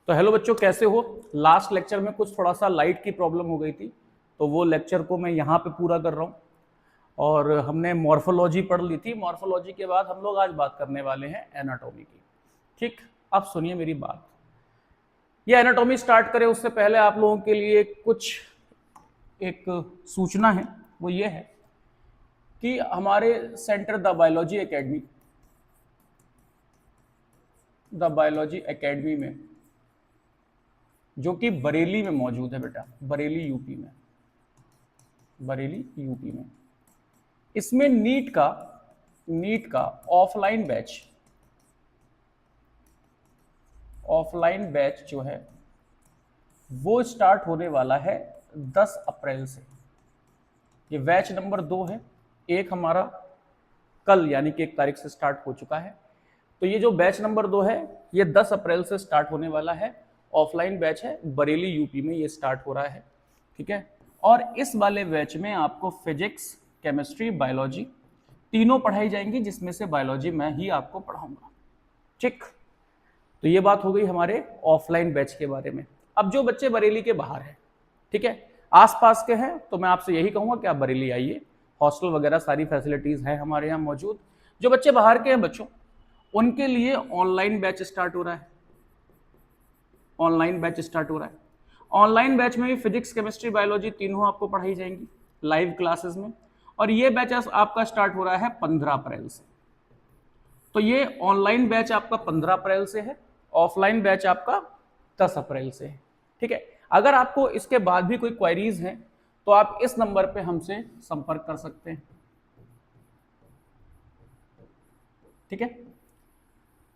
तो हेलो बच्चों, कैसे हो? लास्ट लेक्चर में कुछ थोड़ा सा लाइट की प्रॉब्लम हो गई थी, तो वो लेक्चर को मैं यहाँ पे पूरा कर रहा हूँ। और हमने मॉर्फोलॉजी पढ़ ली थी। मॉर्फोलॉजी के बाद हम लोग आज बात करने वाले हैं एनाटॉमी की। ठीक, अब सुनिए मेरी बात। ये एनाटॉमी स्टार्ट करें उससे पहले आप लोगों के लिए कुछ एक सूचना है, वो ये है कि हमारे सेंटर द बायोलॉजी एकेडमी में, जो कि बरेली में मौजूद है बेटा, बरेली यूपी में, इसमें नीट का ऑफलाइन बैच जो है वो स्टार्ट होने वाला है 10 अप्रैल से। ये बैच नंबर 2 है। एक हमारा कल यानी कि 1 तारीख से स्टार्ट हो चुका है। तो ये जो बैच नंबर 2 है ये 10 अप्रैल से स्टार्ट होने वाला है। ऑफलाइन बैच है, बरेली यूपी में ये स्टार्ट हो रहा है। ठीक है, और इस वाले बैच में आपको फिजिक्स, केमिस्ट्री, बायोलॉजी तीनों पढ़ाई जाएंगी, जिसमें से बायोलॉजी मैं ही आपको पढ़ाऊंगा। ठीक, तो ये बात हो गई हमारे ऑफलाइन बैच के बारे में। अब जो बच्चे बरेली के बाहर हैं, ठीक है, आसपास के हैं, तो मैं आपसे यही कहूंगा कि आप बरेली आइए। हॉस्टल वगैरह सारी फैसिलिटीज है हमारे यहाँ मौजूद। जो बच्चे बाहर के हैं बच्चों, उनके लिए ऑनलाइन बैच स्टार्ट हो रहा है। ऑनलाइन बैच में भी फिजिक्स, केमिस्ट्री, बायोलॉजी तीनों आपको पढ़ाई जाएंगी लाइव क्लासेस में। और ये बैच आपका स्टार्ट हो रहा है 15 अप्रैल से। तो ये ऑनलाइन बैच आपका 15 अप्रैल से है, ऑफलाइन बैच आपका 10 अप्रैल से है। ठीक है, अगर आपको इसके बाद भी कोई क्वेरीज हैं तो आप इस नंबर पे हमसे संपर्क कर सकते हैं। ठीक है,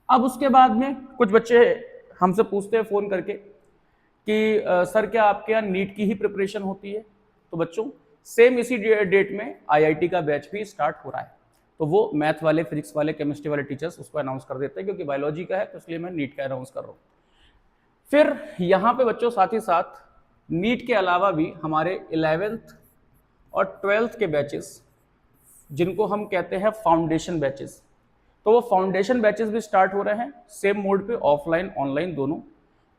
अब उसके बाद में कुछ बच्चे हमसे पूछते हैं फोन करके कि सर क्या आपके यहाँ नीट की ही प्रिपरेशन होती है? तो बच्चों सेम इसी डेट में आईआईटी का बैच भी स्टार्ट हो रहा है। तो वो मैथ वाले, फिजिक्स वाले, केमिस्ट्री वाले टीचर्स उसको अनाउंस कर देते हैं, क्योंकि बायोलॉजी का है तो इसलिए मैं नीट का अनाउंस कर रहा हूँ। फिर यहाँ पे बच्चों साथ ही साथ नीट के अलावा भी हमारे 11th और 12th के बैचेस, जिनको हम कहते हैं फाउंडेशन बैचेस, तो वो फाउंडेशन बैचेस भी स्टार्ट हो रहे हैं सेम मोड पे, ऑफलाइन ऑनलाइन दोनों।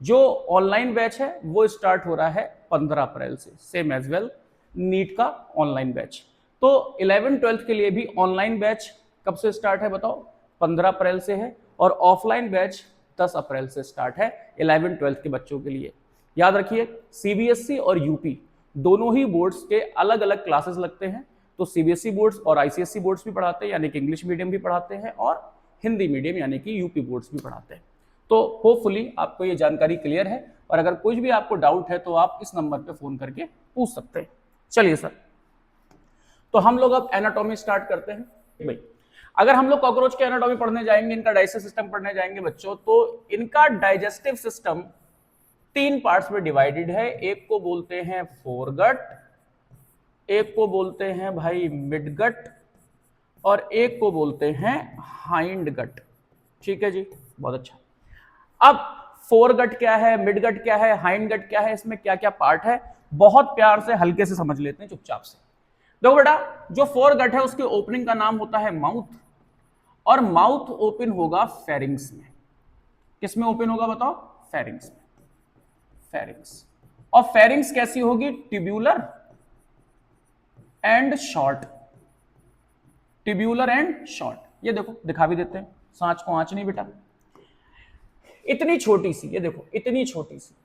जो ऑनलाइन बैच है वो स्टार्ट हो रहा है 15 अप्रैल से, सेम एज वेल नीट का ऑनलाइन बैच। तो 11-12 के लिए भी ऑनलाइन बैच कब से स्टार्ट है बताओ? 15 अप्रैल से है। और ऑफलाइन बैच 10 अप्रैल से स्टार्ट है 11-12 के बच्चों के लिए। याद रखिए, सीबीएसई और यूपी दोनों ही बोर्ड्स के अलग अलग क्लासेस लगते हैं। तो सीबीएसई बोर्ड्स और आईसीएसई बोर्ड्स भी पढ़ाते हैं, यानी कि इंग्लिश मीडियम भी पढ़ाते हैं, और हिंदी मीडियम यानी कि यूपी बोर्ड्स भी पढ़ाते हैं। तो होपफुली आपको ये जानकारी क्लियर है, और अगर कुछ भी आपको डाउट है तो आप इस नंबर पे फोन करके पूछ सकते हैं। चलिए सर, तो हम लोग अब एनाटॉमी स्टार्ट करते हैं। भाई, अगर हम लोग कॉकरोच के एनाटॉमी पढ़ने जाएंगे, इनका डाइजेस्टिव सिस्टम पढ़ने जाएंगे बच्चों, तो इनका डाइजेस्टिव सिस्टम 3 पार्ट्स में डिवाइडेड है। एक को बोलते हैं फोरगट, एक को बोलते हैं भाई मिडगट, और एक को बोलते हैं हाइंडगट। ठीक है जी, बहुत अच्छा। अब फोरगट क्या है, मिडगट क्या है, हाइंडगट क्या है, इसमें क्या क्या पार्ट है, बहुत प्यार से हल्के से समझ लेते हैं चुपचाप से। देखो बेटा, जो फोरगट है उसके ओपनिंग का नाम होता है माउथ, और माउथ ओपन होगा फेरिंग्स में। किसमें ओपन होगा बताओ? फेरिंग्स में। फेरिंग्स, और फेरिंग्स कैसी होगी? Tubular and short. Tubular and short, ये देखो दिखा भी देते हैं, सांच को आंच नहीं बेटा, इतनी छोटी सी, ये देखो इतनी छोटी सी।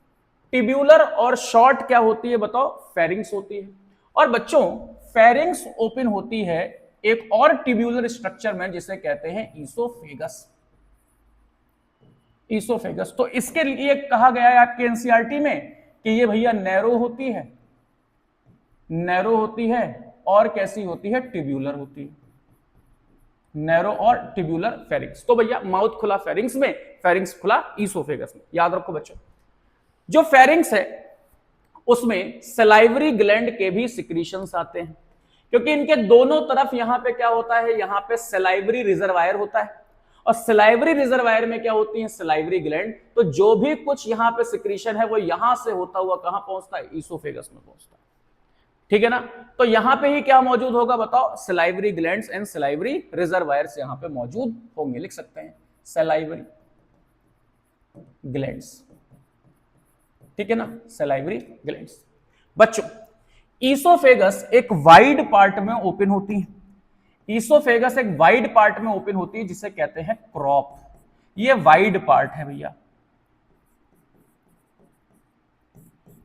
ट्यूब्यूलर और शॉर्ट क्या होती है बताओ? फेरिंग्स होती है। और बच्चों फेरिंग्स ओपन होती है एक और ट्यूब्यूलर स्ट्रक्चर में, जिसे कहते हैं ईसोफेगस। ईसोफेगस, तो इसके लिए कहा गया है आपके एनसीईआरटी में कि ये भैया नैरो होती है, नैरो होती है, और कैसी होती है? ट्यूब्यूलर होती है। नैरो और ट्यूब्यूलर फेरिंग्स। तो भैया माउथ खुला फेरिंग्स में, फेरिंग्स खुला ईसोफेगस में। याद रखो बच्चों, जो फेरिंग्स है उसमें सलाइवरी ग्लैंड के भी सिक्रीशंस आते हैं, क्योंकि इनके दोनों तरफ यहां पे क्या होता है? यहां पे सलाइवरी रिजर्वायर होता है, और सलाइवरी रिजर्वायर में क्या होती है? Salivary gland. तो जो भी कुछ यहां पे सिक्रीशन है वो यहां से होता हुआ कहां पहुंचता है? ईसोफेगस में पहुंचता है। ठीक है ना? तो यहां पे ही क्या मौजूद होगा बताओ? Salivary glands and salivary reservoirs यहां पे मौजूद होंगे। लिख सकते हैं सलाइवरी ग्लैंड्स ठीक है ना, सलाइवरी ग्लैंड्स। बच्चों ईसोफेगस एक वाइड पार्ट में ओपन होती है, ईसोफेगस एक वाइड पार्ट में ओपन होती है जिसे कहते हैं क्रॉप। ये वाइड पार्ट है भैया,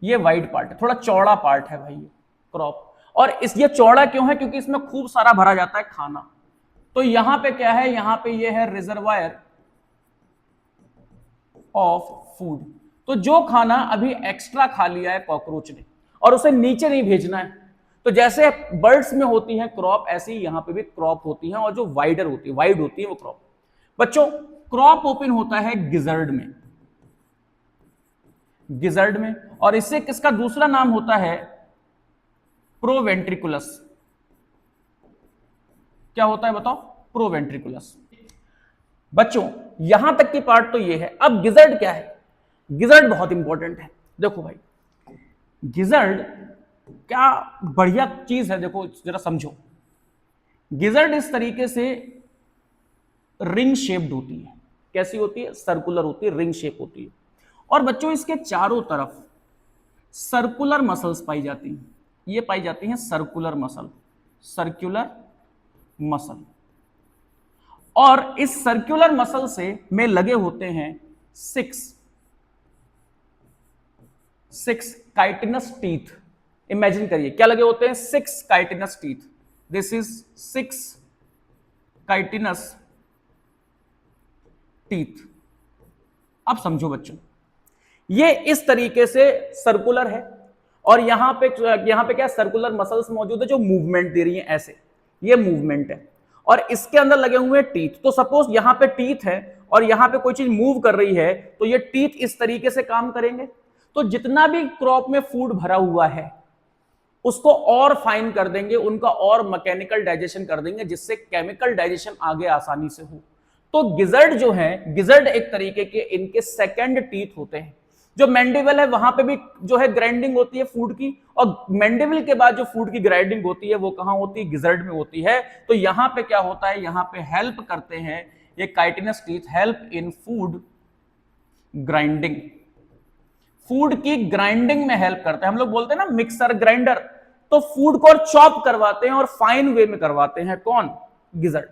ये वाइड पार्ट है, थोड़ा चौड़ा पार्ट है भाई ये क्रॉप। और ये चौड़ा क्यों है? क्योंकि इसमें खूब सारा भरा जाता है खाना। तो यहां पे क्या है, यहां पे ये है रिजर्वायर ऑफ फूड। तो जो खाना अभी एक्स्ट्रा खा लिया है कॉकरोच ने और उसे नीचे नहीं भेजना है, तो जैसे बर्ड्स में होती है क्रॉप, ऐसी यहां पे भी क्रॉप होती है, और जो वाइडर होती है, वाइड होती है वो क्रॉप। बच्चों क्रॉप ओपन होता है गिजर्ड में, गिजर्ड में, और इससे किसका दूसरा नाम होता है प्रोवेंट्रिकुलस। क्या होता है बताओ? प्रोवेंट्रिकुलस। बच्चों यहां तक की पार्ट तो ये है। अब गिजर्ड क्या है? गिजर्ड बहुत इंपॉर्टेंट है। देखो भाई गिजर्ड क्या बढ़िया चीज है, देखो जरा समझो। गिजर्ड इस तरीके से रिंग शेप्ड होती है। कैसी होती है? सर्कुलर होती है, रिंग शेप होती है। और बच्चों इसके चारों तरफ सर्कुलर मसल्स पाई जाती हैं। ये पाई जाती हैं सर्कुलर मसल, सर्कुलर मसल। और इस सर्कुलर मसल से में लगे होते हैं सिक्स काइटिनस टीथ। इमेजिन करिए क्या लगे होते हैं? 6 chitinous teeth. This is 6 chitinous teeth. अब समझो बच्चों, ये इस तरीके से सर्कुलर है, और यहां पे क्या सर्कुलर मसल्स मौजूद है जो मूवमेंट दे रही हैं, ऐसे ये मूवमेंट है, और इसके अंदर लगे हुए हैं टीथ। तो सपोज यहां पे टीथ है और यहां पे कोई चीज मूव कर रही है, तो ये टीथ इस तरीके से काम करेंगे। तो जितना भी क्रॉप में फूड भरा हुआ है उसको और फाइन कर देंगे, उनका और मैकेनिकल डाइजेशन कर देंगे, जिससे केमिकल डाइजेशन आगे आसानी से हो। तो गिजर्ड जो है, गिजर्ड एक तरीके के इनके सेकंड टीथ होते हैं। जो मैंडिबल है वहां पे भी जो है ग्राइंडिंग होती है फूड की, और मैंडिबल के बाद जो फूड की ग्राइंडिंग होती है वो कहां होती है? गिजर्ड में होती है। तो यहां पे क्या होता है? यहां पे हेल्प करते हैं ये chitinous teeth, help in food grinding. Food की ग्राइंडिंग में हेल्प करता है। हम लोग बोलते हैं ना मिक्सर ग्राइंडर, तो फूड को और चॉप करवाते हैं और फाइन वे में करवाते हैं कौन? गिजर्ड।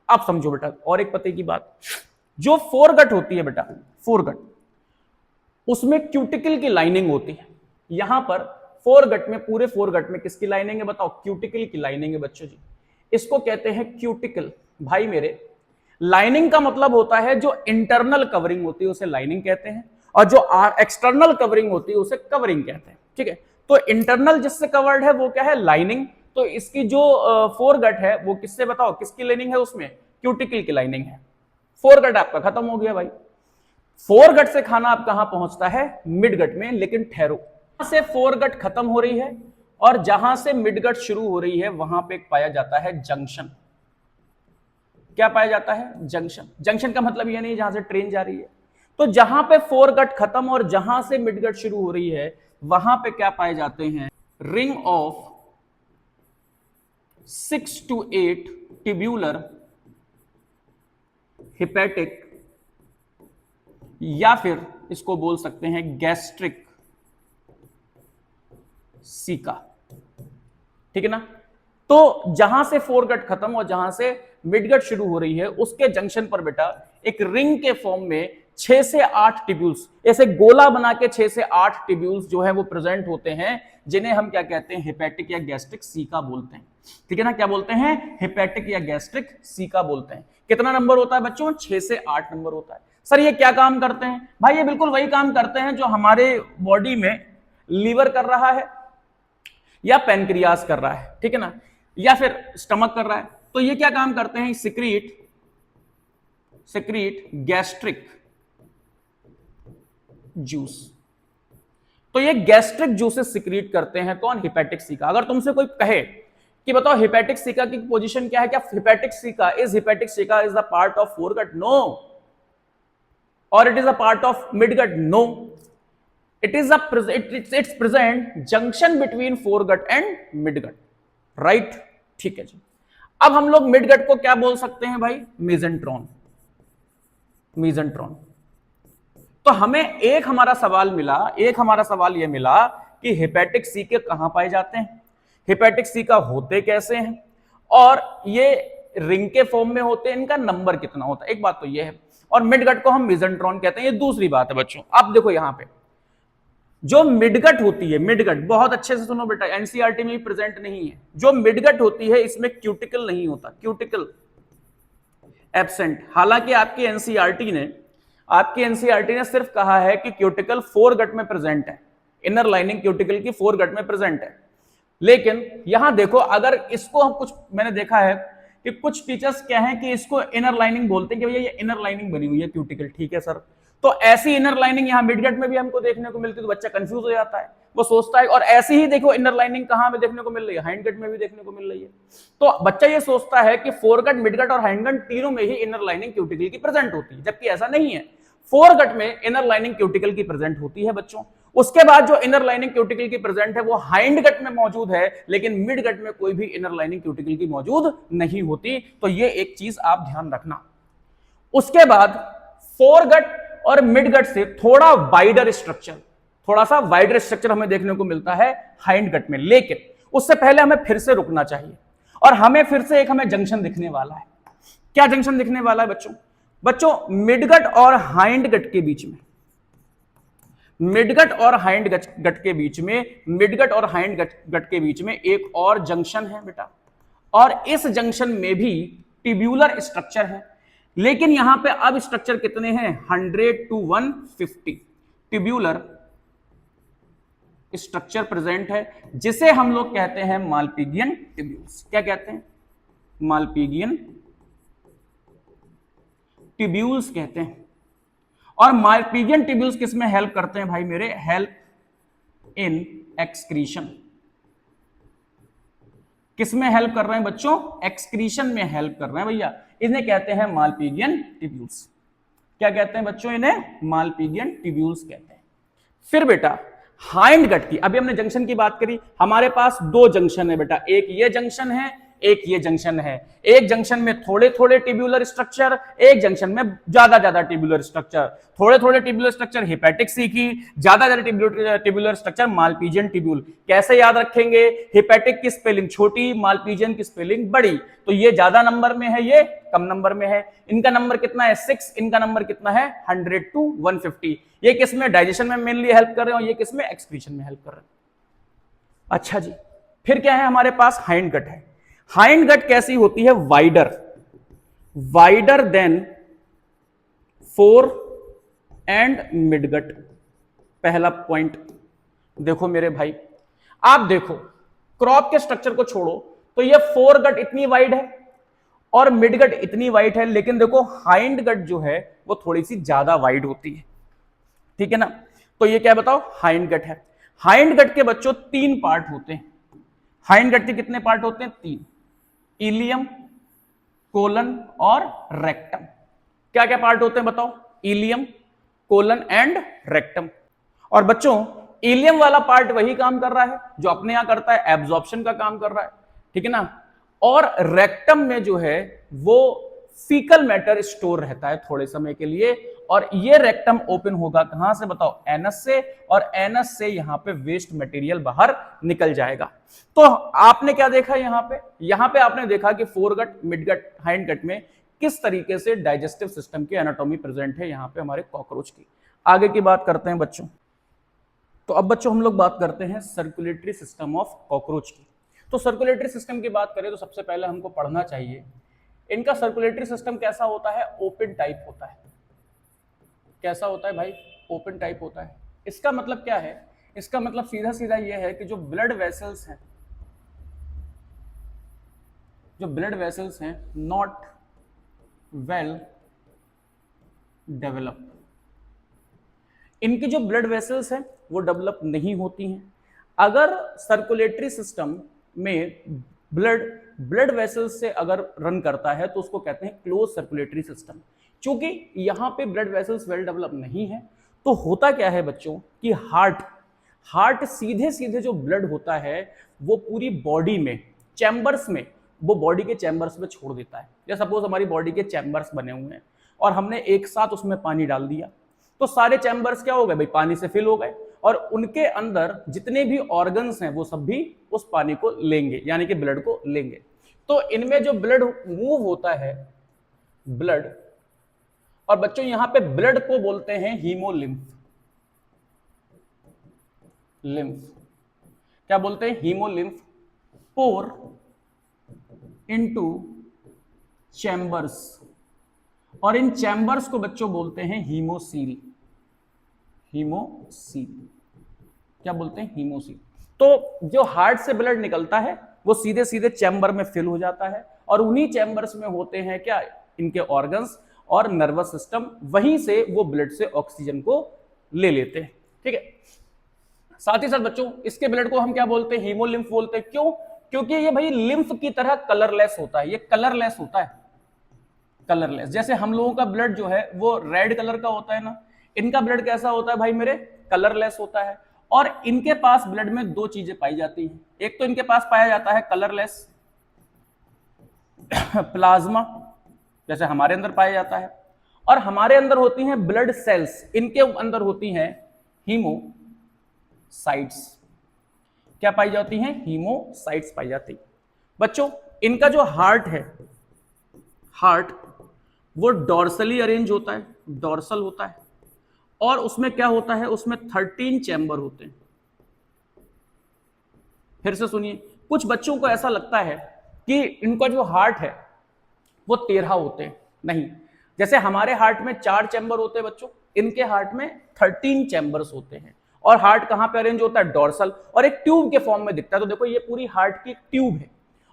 आप समझो बेटा, और एक पते की बात, जो फोरगट होती है बेटा, फोरगट, उसमें क्यूटिकल की लाइनिंग होती है। यहां पर फोरगट में, पूरे फोरगट में किसकी लाइनिंग है बताओ? क्यूटिकल की लाइनिंग है बच्चों जी। इसको कहते हैं क्यूटिकल। भाई मेरे, लाइनिंग का मतलब होता है जो इंटरनल कवरिंग होती है उसे लाइनिंग कहते हैं, और जो एक्सटर्नल कवरिंग होती है उसे कवरिंग कहते हैं। ठीक है, तो इंटरनल जिससे कवर्ड है वो क्या है? लाइनिंग। तो इसकी जो फोरगट है वो किससे बताओ किसकी लाइनिंग है? उसमें क्यूटिकल की लाइनिंग है। फोरगट आपका खत्म हो गया भाई। फोरगट से खाना आप कहां पहुंचता है? मिडगट में। लेकिन ठहरो, यहां से फोरगट खत्म हो रही है और जहां से मिडगट शुरू हो रही है वहां पे पाया जाता है जंक्शन। क्या पाया जाता है? जंक्शन। जंक्शन का मतलब यह नहीं जहां से ट्रेन जा रही है। तो जहां पे फोरगट खत्म और जहां से मिडगट शुरू हो रही है वहां पे क्या पाए जाते हैं? Ring of 6 to 8 tubular hepatic, या फिर इसको बोल सकते हैं गैस्ट्रिक सीका। ठीक है ना? तो जहां से फोरगट खत्म और जहां से मिडगट शुरू हो रही है उसके जंक्शन पर बेटा एक रिंग के फॉर्म में 6 से 8 टिब्यूल्स, ऐसे गोला बना के 6 से 8 टिब्यूल्स जो है वो प्रेजेंट होते हैं, जिन्हें हम क्या कहते हैं? हिपैटिक या गैस्ट्रिक सीका बोलते हैं। ठीक है ना? क्या बोलते हैं? हिपैटिक या गैस्ट्रिक सीका बोलते हैं। कितना नंबर होता है बच्चों? 6 से 8 नंबर होता है। सर ये क्या काम करते हैं? भाई ये बिल्कुल वही काम करते हैं जो हमारे बॉडी में लीवर कर रहा है या पैनक्रियास कर रहा है, ठीक है ना, या फिर स्टमक कर रहा है। तो ये क्या काम करते हैं? Secrete gastric juice. तो ये गैस्ट्रिक जूसेस सिक्रीट करते हैं कौन? Hepatic caeca. अगर तुमसे कोई कहे कि बताओ हिपैटिक सीका की पोजीशन क्या है, क्या hepatic caeca is the part of foregut? No. और it is a part of midgut? No. it's present junction between foregut and midgut, right? ठीक है जी। अब हम लोग मिडगट को क्या बोल सकते हैं भाई? मेसेंट्रॉन। मेसेंट्रॉन। तो हमें एक हमारा सवाल यह मिला कि हेपेटिक सी के कहां पाए जाते हैं, हेपेटिक सी का होते कैसे हैं, और ये रिंग के फॉर्म में होते हैं, इनका नंबर कितना होता है। एक बात तो ये है, और मिडगट को हम मेसेंट्रॉन कहते हैं, ये दूसरी बात है बच्चों। अब देखो यहां पे जो मिडगट होती है, मिडगट बहुत अच्छे से सुनो बेटा, एनसीईआरटी में भी प्रेजेंट नहीं है। जो मिडगट होती है इसमें क्यूटिकल नहीं होता, क्यूटिकल एब्सेंट। हालांकि आपकी एनसीईआरटी ने सिर्फ कहा है कि क्यूटिकल फोरगट में प्रेजेंट है, इनर लाइनिंग क्यूटिकल की फोरगट में प्रेजेंट है। लेकिन यहां देखो, अगर इसको हम कुछ, मैंने देखा है कि कुछ टीचर्स क्या है कि इसको इनर लाइनिंग बोलते हैं कि भैया ये इनर लाइनिंग बनी हुई है क्यूटिकल, ठीक है सर। तो ऐसी इनर लाइनिंग यहां मिडगट में भी हमको देखने को मिलती है, तो बच्चा कंफ्यूज हो जाता है, वो सोचता है। और ऐसी ही देखो इनर लाइनिंग कहां में देखने को मिल रही है, हाइंडगट में भी देखने को मिल रही है। तो बच्चा ये सोचता है कि फोरगट, मिडगट और हाइंडगट तीनों में ही इनर लाइनिंग क्यूटिकल की प्रेजेंट होती है, जबकि ऐसा नहीं है। फोरगट में इनर लाइनिंग क्यूटिकल की प्रेजेंट होती है बच्चों। उसके बाद जो इनर लाइनिंग क्यूटिकल की प्रेजेंट है वो हाइंड गट में मौजूद है, लेकिन मिड गट में कोई भी इनर लाइनिंग क्यूटिकल की मौजूद नहीं होती। तो ये एक चीज आप ध्यान रखना। उसके बाद फोरगट और मिड गट से थोड़ा वाइडर स्ट्रक्चर, थोड़ा सा वाइडर स्ट्रक्चर हमें देखने को मिलता है हाइंड गट में। लेकिन उससे पहले हमें फिर से रुकना चाहिए, और हमें फिर से एक जंक्शन दिखने वाला है। क्या जंक्शन दिखने वाला है बच्चों? मिडगट और हाइंड गट के बीच में, मिडगट और हाइंड गट के बीच में, मिडगट और हाइंड गट के बीच में एक और जंक्शन है बेटा, और इस जंक्शन में भी ट्यूब्यूलर स्ट्रक्चर है। लेकिन यहां पे अब स्ट्रक्चर कितने हैं? 100 to 150 ट्यूब्यूलर स्ट्रक्चर प्रेजेंट है, जिसे हम लोग कहते हैं मालपीगियन ट्यूब्यूल्स। क्या कहते हैं? मालपीगियन ट्यूब्यूल्स कहते हैं। और मालपीगियन ट्यूब्यूल्स किस में हेल्प करते हैं भाई मेरे? Help in excretion. किस में हेल्प कर रहे हैं बच्चों? एक्सक्रीशन में हेल्प कर रहे हैं भैया। इन्हें कहते हैं मालपीगियन ट्यूब्यूल्स। क्या कहते हैं बच्चों? इन्हें मालपीगियन ट्यूब्यूल्स कहते हैं। फिर बेटा हाइंड गट की, अभी हमने जंक्शन की बात करी, हमारे पास दो जंक्शन है बेटा, एक ये जंक्शन है, एक ये जंक्शन है। एक जंक्शन में थोड़े थोड़े ट्यूब्यूलर स्ट्रक्चर, एक जंक्शन में ज्यादा ज्यादा ट्यूब्यूलर स्ट्रक्चर। थोड़े थोड़े ट्यूब्यूलर स्ट्रक्चर हेपेटिक सी की, ज्यादा ज्यादा ट्यूब्यूलर स्ट्रक्चर मालपीजियन ट्यूब्यूल। कैसे याद रखेंगे? हेपेटिक की स्पेलिंग छोटी, मालपीजियन की स्पेलिंग बड़ी। तो ये ज्यादा नंबर में है, ये कम नंबर में है। इनका नंबर कितना है? 6। इनका नंबर कितना है? 100 to 150। ये किसमें? डाइजेशन में मेनली हेल्प कर रहे हैं, और ये किसमें? एक्सक्रीशन में हेल्प कर रहे हैं। अच्छा जी, फिर क्या है हमारे पास? हाइंड गट है। हाइंड गट कैसी होती है? Wider than four and midgut. पहला पॉइंट देखो मेरे भाई, आप देखो क्रॉप के स्ट्रक्चर को छोड़ो तो ये फोर गट इतनी वाइड है और मिडगट इतनी वाइड है, लेकिन देखो हाइंड गट जो है वो थोड़ी सी ज्यादा वाइड होती है, ठीक है ना। तो ये क्या बताओ? हाइंड गट है। हाइंड गट के बच्चों 3 पार्ट होते हैं। हाइंड गट के कितने पार्ट होते हैं? 3। इलियम, कोलन और रेक्टम। क्या क्या पार्ट होते हैं बताओ? Ileum, colon and rectum. और बच्चों इलियम वाला पार्ट वही काम कर रहा है जो अपने यहां करता है, एब्जॉर्प्शन का काम कर रहा है, ठीक है ना। और रेक्टम में जो है वो फीकल मैटर स्टोर रहता है थोड़े समय के लिए, और ये रेक्टम ओपन होगा कहां से बताओ? एनस से, और एनस से यहां पे वेस्ट मटेरियल बाहर निकल जाएगा। तो आपने क्या देखा यहां पे आपने देखा कि फोरगट, मिडगट, हाइंड गट में किस तरीके से डाइजेस्टिव सिस्टम की एनाटॉमी प्रेजेंट है यहां पे हमारे कॉकरोच की। आगे की बात करते हैं बच्चों। तो अब बच्चों हम लोग बात करते हैं सर्कुलेटरी सिस्टम ऑफ कॉकरोच की। तो सर्कुलेटरी सिस्टम की बात करें तो सबसे पहले हमको पढ़ना चाहिए इनका सर्कुलेटरी सिस्टम कैसा होता है? ओपन टाइप होता है। कैसा होता है भाई? ओपन टाइप होता है। इसका मतलब क्या है? इसका मतलब सीधा सीधा यह है कि जो ब्लड वेसल्स हैं नॉट वेल डेवलप। इनकी जो ब्लड वेसल्स हैं वो डेवलप नहीं होती हैं। अगर सर्कुलेटरी सिस्टम में ब्लड वेसल्स से अगर रन करता है तो उसको कहते हैं क्लोज सर्कुलेटरी सिस्टम। क्योंकि यहां पे ब्लड वेसल्स वेल डेवलप नहीं है, तो होता क्या है बच्चों कि हार्ट सीधे सीधे जो ब्लड होता है वो पूरी बॉडी में चैम्बर्स में, वो बॉडी के चैम्बर्स में छोड़ देता है। जैसे सपोज हमारी बॉडी के चैम्बर्स बने हुए हैं और हमने एक साथ उसमें पानी डाल दिया, तो सारे चैम्बर्स क्या हो गए भाई, पानी से फिल हो गए, और उनके अंदर जितने भी ऑर्गन्स हैं वो सब भी उस पानी को लेंगे, यानी कि ब्लड को लेंगे। तो इनमें जो ब्लड मूव होता है, ब्लड, और बच्चों यहां पे ब्लड को बोलते हैं हीमोलिम्फ। लिम्फ क्या बोलते हैं, हीमोलिम्फ, पोर इनटू चैम्बर्स, और इन चैम्बर्स को बच्चों बोलते हैं हीमोसील। हीमोसील क्या बोलते हैं, हीमोसील। तो जो हार्ट से ब्लड निकलता है वो सीधे सीधे चैम्बर में फिल हो जाता है, और उन्हीं चैम्बर्स में होते हैं क्या, इनके ऑर्गन्स और नर्वस सिस्टम, वहीं से वो ब्लड से ऑक्सीजन को ले लेते हैं। ठीक है, साथ ही साथ बच्चों इसके ब्लड को हम क्या बोलते हैं, हीमोलिम्फ बोलते हैं। क्यों, क्योंकि ये भाई लिम्फ की तरह कलरलेस होता है, ये कलरलेस होता है, कलरलेस। जैसे हम लोगों का ब्लड जो है वो रेड कलर का होता है ना, इनका ब्लड कैसा होता है भाई मेरे, कलरलेस होता है। और इनके पास ब्लड में दो चीजें पाई जाती हैं, एक तो इनके पास पाया जाता है कलरलेस प्लाज्मा, जैसे हमारे अंदर पाया जाता है, और हमारे अंदर होती हैं ब्लड सेल्स, इनके अंदर होती हैं हीमोसाइट्स। क्या पाई जाती हैं, हीमोसाइट्स पाई जाती है। बच्चों इनका जो हार्ट है, हार्ट वो डॉर्सली अरेंज होता है, डॉर्सल होता है, और उसमें क्या होता है, उसमें 13 चैम्बर होते हैं। फिर से सुनिए, कुछ बच्चों को ऐसा लगता है कि इनका जो हार्ट है वो 13 होते हैं, नहीं, जैसे हमारे हार्ट में 4 चैम्बर होते हैं बच्चों, इनके हार्ट में 13 चैम्बर्स होते हैं। और हार्ट कहां पे अरेंज होता है, डॉर्सल, और एक ट्यूब के फॉर्म में दिखता है। तो देखो ये पूरी हार्ट की ट्यूब है,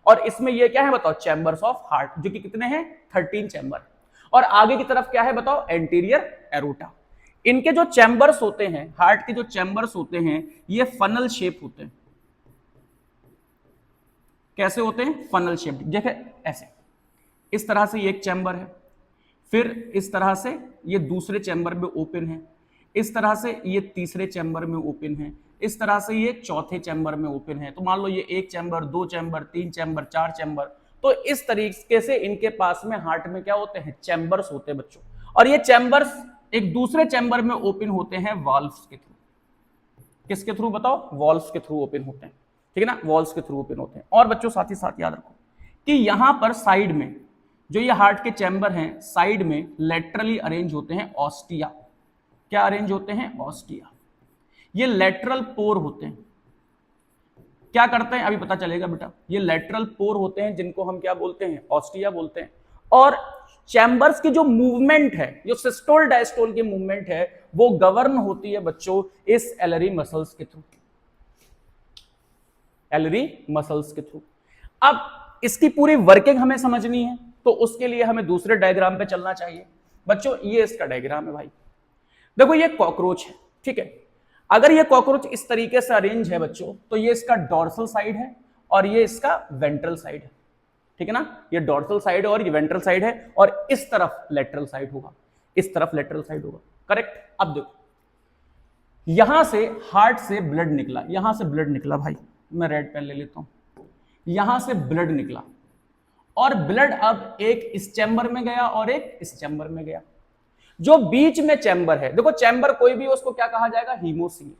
और इसमें ये क्या है बताओ, चैम्बर्स ऑफ हार्ट, जो कि कितने हैं, 13 चैम्बर। और आगे की तरफ क्या है बताओ, एंटीरियर एरोटा। इनके जो चैम्बर्स होते हैं, हार्ट के जो चैम्बर्स होते हैं, ये फनल शेप होते हैं। कैसे होते हैं, फनल शेप। देखिए ऐसे, इस तरह से ये एक चैम्बर है, फिर इस तरह से ये दूसरे चैम्बर में ओपन है, इस तरह से ये तीसरे चैम्बर में ओपन है, इस तरह से ये चौथे चैम्बर में ओपन है। तो मान लो ये 1 चैम्बर, 2 चैम्बर, 3 चैम्बर, 4 चैम्बर। तो इस तरीके से इनके पास में हार्ट में क्या होते हैं, चैम्बर्स होते हैं बच्चों। और ये चैम्बर्स एक दूसरे चैम्बर में ओपन होते हैं वाल्व्स के थ्रू। किसके थ्रू बताओ, वाल्व्स के थ्रू ओपन होते हैं, ठीक है ना, वाल्व्स के थ्रू ओपन होते हैं। और बच्चों साथ ही साथ याद रखो कि यहां पर साइड में जो ये हार्ट के चैम्बर हैं, साइड में लेटरली अरेंज होते हैं ऑस्टिया। क्या अरेंज होते हैं, ऑस्टिया। ये लेटरल पोर होते हैं। क्या करते हैं अभी पता चलेगा बेटा, ये लेटरल पोर होते हैं जिनको हम क्या बोलते हैं, ऑस्टिया बोलते हैं। और चैम्बर्स की जो मूवमेंट है, जो सिस्टोल डायस्टोल की मूवमेंट है, वो गवर्न होती है बच्चों इस एलरी मसल्स के थ्रू, एलरी मसल्स के थ्रू। अब इसकी पूरी वर्किंग हमें समझनी है, तो उसके लिए हमें दूसरे डायग्राम पे चलना चाहिए। बच्चों ये इसका डायग्राम है भाई, देखो ये कॉकरोच है, ठीक है। अगर ये कॉकरोच इस तरीके से अरेंज है बच्चों, तो ये इसका डॉर्सल साइड है और ये इसका वेंट्रल साइड है, ठीक है ना। ये डॉर्सल साइड है और ये वेंट्रल साइड है, और इस तरफ लेटरल साइड होगा, इस तरफ लेटरल साइड होगा, करेक्ट। अब देखो यहां से हार्ट से ब्लड निकला, यहां से ब्लड निकला भाई, मैं रेड पेन ले लेता हूं, यहां से ब्लड निकला, और ब्लड अब एक इस चैम्बर में गया और एक इस चैम्बर में गया। जो बीच में चैम्बर है, देखो चैम्बर कोई भी उसको क्या कहा जाएगा, हीमोसील।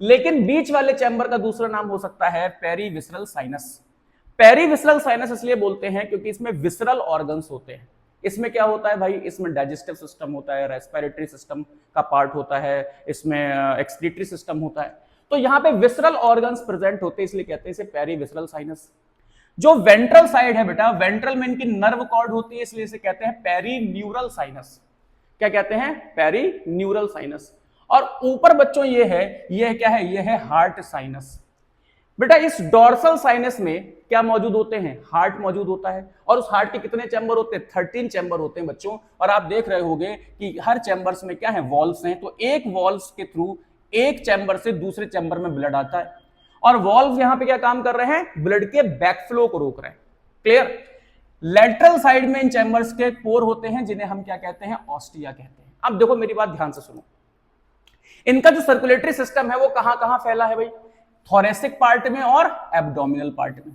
लेकिन बीच वाले चैम्बर का दूसरा नाम हो सकता है पेरीविसरल साइनस। पेरीविसरल साइनस इसलिए बोलते हैं क्योंकि इसमें विसरल ऑर्गन्स होते हैं। इसमें क्या होता है भाई, इसमें डाइजेस्टिव सिस्टम होता है, रेस्पिरेटरी सिस्टम का पार्ट होता है, इसमें एक्सक्रीटरी सिस्टम होता है। तो यहां पे विसरल ऑर्गन्स प्रेजेंट होते हैं, इसलिए कहते हैं इसे पेरीविसरल साइनस। जो वेंट्रल साइड है बेटा, वेंट्रल में इनकी नर्व कॉर्ड होती है, इसलिए इसे कहते हैं पेरीन्यूरल साइनस। क्या कहते हैं, पेरीन्यूरल साइनस। और ऊपर बच्चों ये है, ये क्या है, ये है हार्ट साइनस। बेटा इस डॉर्सल साइनस में क्या मौजूद होते हैं, हार्ट मौजूद होता है। और उस हार्ट के कितने चैम्बर होते हैं, 13 चैम्बर होते हैं बच्चों। और आप देख रहे होंगे कि हर चैम्बर्स में क्या है, वॉल्व्स हैं। तो एक वॉल्व्स के थ्रू एक चैम्बर से दूसरे चैम्बर में ब्लड आता है, और वॉल्व्स यहां पे क्या काम कर रहे हैं, ब्लड के बैकफ्लो को रोक रहे हैं। क्लियर। लेटरल साइड में इन चैम्बर्स के पोर होते हैं, जिन्हें हम क्या कहते हैं, ऑस्टिया कहते हैं। अब देखो मेरी बात ध्यान से सुनो, इनका जो सर्कुलेटरी सिस्टम है वो कहां कहां फैला है भाई, थोरेसिक पार्ट में और एब्डोमिनल पार्ट में।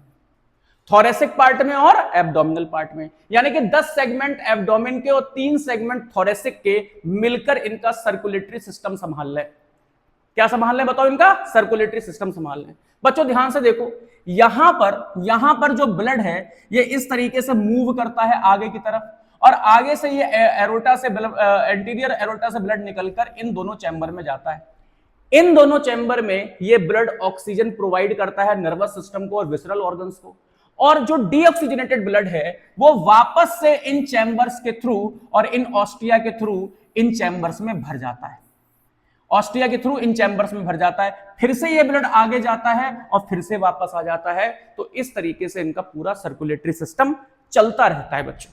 थोरेसिक पार्ट में और एब्डोमिनल पार्ट में, यानी कि 10 सेगमेंट एब्डोमिन के और 3 सेगमेंट थोरेसिक के मिलकर इनका सर्कुलेटरी सिस्टम संभाल ले। क्या संभाल ले बताओ? इनका सर्कुलेटरी सिस्टम संभाल ले। बच्चों ध्यान से देखो, यहां पर जो ब्लड है ये इस तरीके से मूव करता है आगे की तरफ, और आगे से ये एरोटा से एंटीरियर एरोटा से ब्लड निकलकर इन दोनों चैम्बर में जाता है। इन दोनों चैम्बर में ये ब्लड ऑक्सीजन प्रोवाइड करता है नर्वस सिस्टम को और विसरल ऑर्गन्स को, और जो डीऑक्सीजनेटेड ब्लड है वो वापस से इन चैम्बर्स के थ्रू और इन ऑस्टिया के थ्रू इन चैम्बर्स में भर जाता है। ऑस्टिया के थ्रू इन चैम्बर्स में भर जाता है, फिर से ये ब्लड आगे जाता है और फिर से वापस आ जाता है। तो इस तरीके से इनका पूरा सर्कुलेटरी सिस्टम चलता रहता है बच्चों।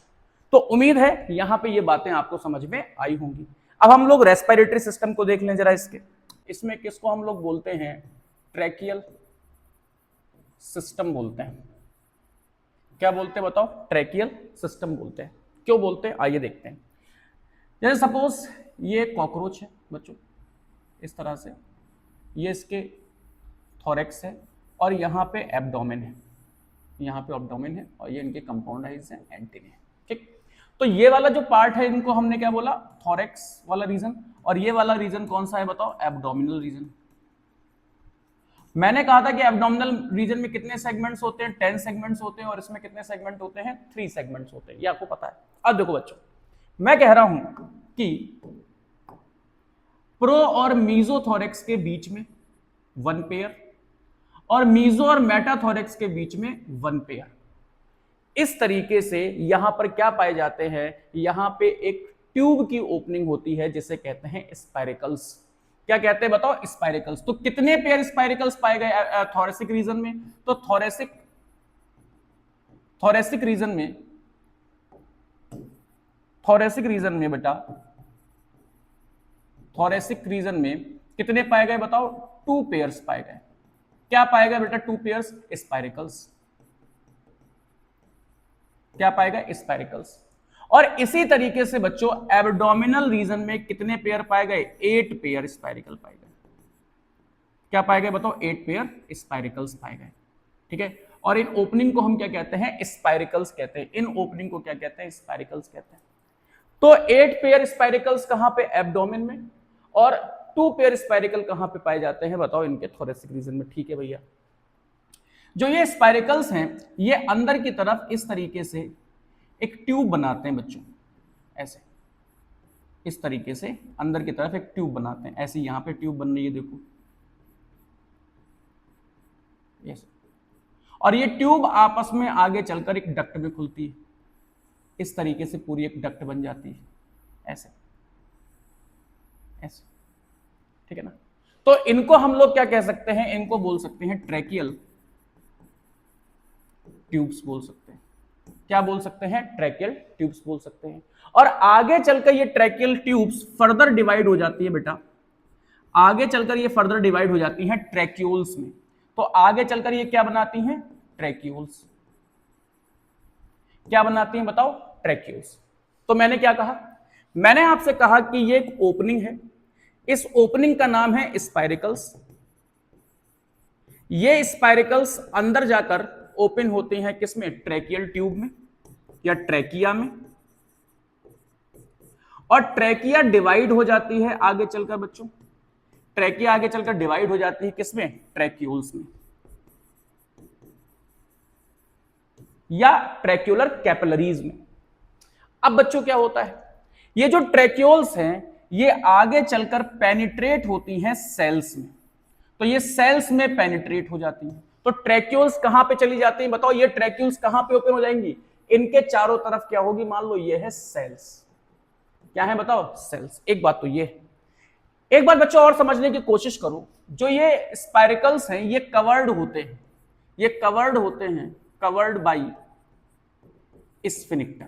तो उम्मीद है यहां पे ये बातें आपको समझ में आई होंगी। अब हम लोग रेस्पिरेटरी सिस्टम को देख लें जरा। इसमें किसको हम लोग बोलते हैं? ट्रैकियल सिस्टम बोलते हैं। क्या बोलते हैं बताओ? ट्रैकियल सिस्टम बोलते हैं। क्यों बोलते हैं आइए देखते हैं। जैसे सपोज ये कॉकरोच है बच्चों, इस तरह से ये इसके थोरेक्स है और यहाँ पे एब्डोमेन है, यहाँ पे एब्डोमेन है और ये इनके कंपाउंड आइज हैं, एंटीने हैं। ठीक, तो ये वाला जो पार्ट है इनको हमने क्या बोला? थोरेक्स वाला रीजन। और ये वाला रीजन कौन सा है बताओ? Abdominal region. मैंने कहा था कि एब्डोमिनल रीजन में कितने सेगमेंट्स होते हैं? 10 सेगमेंट्स होते हैं, और इसमें कितने सेगमेंट होते हैं? 3 सेगमेंट्स होते हैं, ये आपको पता है। अब देखो बच्चों, मैं कह रहा हूं कि प्रो और मीजोथोरेक्स के बीच में 1 पेयर और मीजो और मेटाथोरेक्स के बीच में 1 पेयर। इस तरीके से यहां पर क्या पाए जाते हैं? यहां पे एक ट्यूब की ओपनिंग होती है जिसे कहते हैं स्पाइरिकल्स। क्या कहते हैं बताओ? स्पाइरिकल्स। तो कितने पेयर स्पाइरिकल्स पाए गए थोरेसिक रीजन में? तो थोरेसिक रीजन में बेटा, थोरेसिक रीजन में कितने पाए गए बताओ? 2 पेयर्स पाए गए। क्या पाए गए बेटा? 2 पेयर्स स्पाइरिकल्स। क्या पाएगा? स्पाइरिकल्स। और इसी तरीके से बच्चों एब्डोमिनल रीजन में कितने पेयर पाए गए? 8 पेयर स्पाइरिकल पाए गए। क्या पाए गए बताओ? 8 पेयर स्पाइरिकल्स पाए गए। ठीक है, और इन ओपनिंग को हम क्या कहते हैं? स्पाइरिकल्स कहते हैं। इन ओपनिंग को क्या कहते हैं? स्पाइरिकल्स कहते हैं। तो 8 पेयर स्पाइरिकल्स कहां पे? एब्डोमेन में। और 2 पेयर स्पाइरिकल कहां पे पाए जाते हैं बताओ? इनके थोरेसिक रीजन में। ठीक है भैया, जो ये स्पाइरिकल्स हैं ये अंदर की तरफ इस तरीके से एक ट्यूब बनाते हैं बच्चों, ऐसे इस तरीके से अंदर की तरफ एक ट्यूब बनाते हैं। ऐसे यहां पे ट्यूब बन रही है, देखो ऐसे। और ये ट्यूब आपस में आगे चलकर एक डक्ट में खुलती है। इस तरीके से पूरी एक डक्ट बन जाती है, ऐसे ऐसे। ठीक है ना? तो इनको हम लोग क्या कह सकते हैं? इनको बोल सकते हैं ट्रैकियल ट्यूब्स बोल सकते हैं। क्या बोल सकते हैं? ट्रैकियल ट्यूब्स बोल सकते हैं। और आगे चलकर ये ट्रैकियल ट्यूब्स फर्दर डिवाइड हो जाती है बेटा, आगे चलकर ये फर्दर डिवाइड हो जाती हैं ट्रैक्यूल्स में। तो आगे चलकर ये क्या बनाती हैं? ट्रैक्यूल्स। क्या बनाती हैं बताओ? ट्रैक्यूल्स। तो मैंने क्या कहा? मैंने आपसे कहा कि ये एक ओपनिंग है, इस ओपनिंग का नाम है स्पाइरिकल्स। ये स्पाइरिकल्स अंदर जाकर ओपन होते हैं किसमें? ट्रैकियल ट्यूब में या ट्रैकिया में। और ट्रैकिया डिवाइड हो जाती है आगे चलकर बच्चों, ट्रैकिया आगे चलकर डिवाइड हो जाती है किसमें? ट्रैक्यूल्स में या ट्रैक्यूलर कैपिलरीज में। अब बच्चों क्या होता है? ये जो ट्रैक्यूल्स हैं ये आगे चलकर पेनिट्रेट होती हैं सेल्स में। तो ये सेल्स में पेनिट्रेट हो जाती हैं। तो ट्रैक्यूल्स कहां पे चली जाती हैं बताओ? ये ट्रैक्यूल्स कहां पे ओपन हो जाएंगी? इनके चारों तरफ क्या होगी? मान लो ये है सेल्स। क्या है बताओ? सेल्स। एक बात तो ये है। एक बात बच्चों और समझने की कोशिश करो, जो ये स्पाइरिकल्स हैं ये कवर्ड होते हैं, ये कवर्ड होते हैं, कवर्ड बाई स्फिनिक्टर।